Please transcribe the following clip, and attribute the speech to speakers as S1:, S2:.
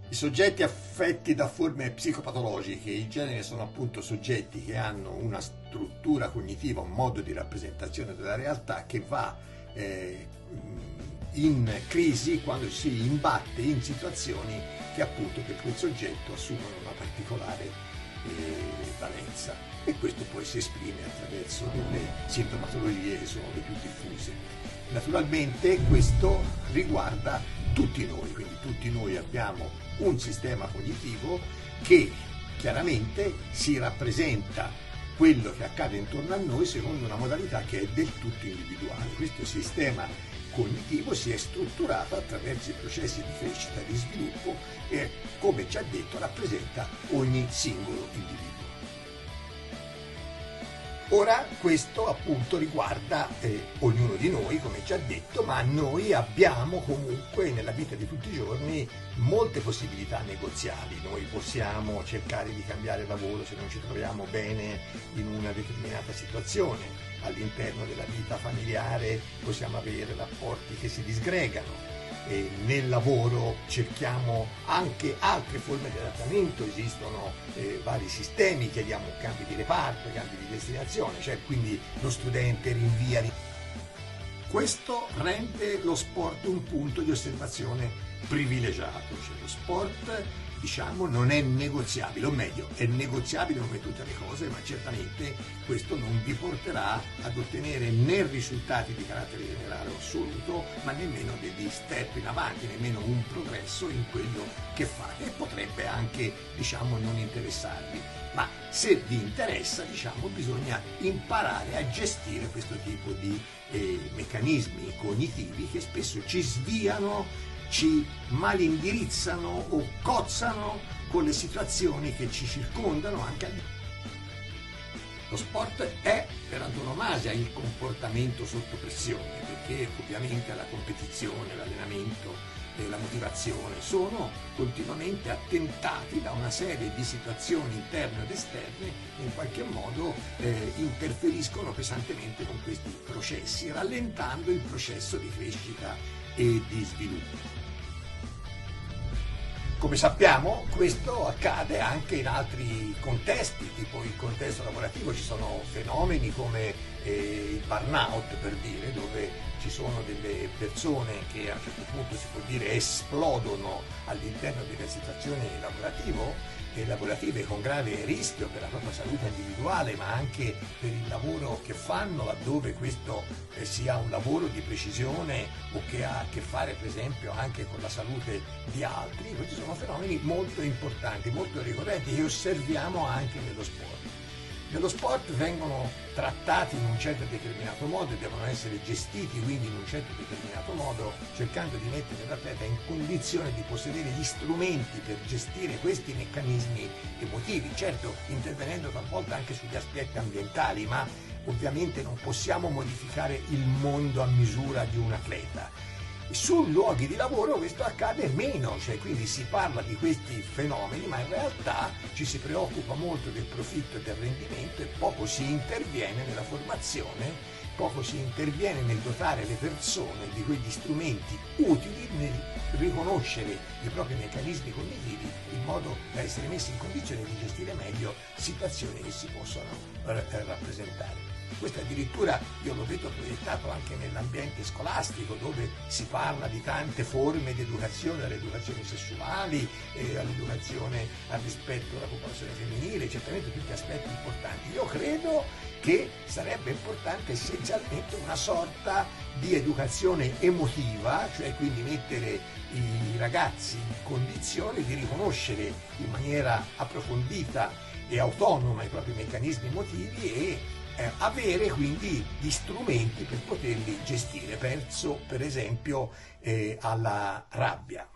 S1: I soggetti affetti da forme psicopatologiche in genere sono appunto soggetti che hanno una struttura cognitiva, un modo di rappresentazione della realtà che va in crisi quando si imbatte in situazioni che appunto per quel soggetto assumono una particolare valenza, e questo poi si esprime attraverso delle sintomatologie che sono le più diffuse. Naturalmente questo riguarda tutti noi, quindi tutti noi abbiamo un sistema cognitivo che chiaramente si rappresenta quello che accade intorno a noi secondo una modalità che è del tutto individuale. Questo sistema cognitivo si è strutturato attraverso i processi di crescita e di sviluppo e, come già detto, rappresenta ogni singolo individuo. Ora questo appunto riguarda ognuno di noi, come già detto, ma noi abbiamo comunque nella vita di tutti i giorni molte possibilità negoziali. Noi possiamo cercare di cambiare lavoro se non ci troviamo bene in una determinata situazione. All'interno della vita familiare possiamo avere rapporti che si disgregano. E nel lavoro cerchiamo anche altre forme di adattamento, esistono vari sistemi, chiediamo cambi di reparto, cambi di destinazione, cioè quindi lo studente rinvia. Questo rende lo sport un punto di osservazione privilegiato, cioè lo sport diciamo non è negoziabile, o meglio è negoziabile come tutte le cose, ma certamente questo non vi porterà ad ottenere né risultati di carattere generale o assoluto, ma nemmeno degli step in avanti, nemmeno un progresso in quello che fate, e potrebbe anche diciamo non interessarvi, ma se vi interessa diciamo bisogna imparare a gestire questo tipo di meccanismi cognitivi che spesso ci sviano, ci malindirizzano o cozzano con le situazioni che ci circondano anche Lo sport è per antonomasia il comportamento sotto pressione, perché ovviamente la competizione, l'allenamento e la motivazione sono continuamente attentati da una serie di situazioni interne ed esterne che in qualche modo interferiscono pesantemente con questi processi, rallentando il processo di crescita e di sviluppo. Come sappiamo, questo accade anche in altri contesti, tipo il contesto lavorativo. Ci sono fenomeni come il burnout, per dire, dove ci sono delle persone che a un certo punto si può dire esplodono all'interno delle situazioni lavorative con grave rischio per la propria salute individuale, ma anche per il lavoro che fanno, laddove questo sia un lavoro di precisione o che ha a che fare per esempio anche con la salute di altri. Questi sono fenomeni molto importanti, molto ricorrenti, che osserviamo anche nello sport. Nello sport vengono trattati in un certo determinato modo e devono essere gestiti quindi in un certo determinato modo, cercando di mettere l'atleta in condizione di possedere gli strumenti per gestire questi meccanismi emotivi, certo intervenendo talvolta anche sugli aspetti ambientali, ma ovviamente non possiamo modificare il mondo a misura di un atleta. Su luoghi di lavoro questo accade meno, cioè quindi si parla di questi fenomeni, ma in realtà ci si preoccupa molto del profitto e del rendimento e poco si interviene nella formazione, poco si interviene nel dotare le persone di quegli strumenti utili nel riconoscere i propri meccanismi cognitivi in modo da essere messi in condizione di gestire meglio situazioni che si possono rappresentare. Questo addirittura io lo vedo proiettato anche nell'ambiente scolastico, dove si parla di tante forme di educazione, dalle educazioni sessuali, all'educazione al rispetto della popolazione femminile, certamente tutti aspetti importanti. Io credo che sarebbe importante essenzialmente una sorta di educazione emotiva, cioè quindi mettere i ragazzi in condizione di riconoscere in maniera approfondita e autonoma i propri meccanismi emotivi e avere quindi gli strumenti per poterli gestire. Penso per esempio alla rabbia.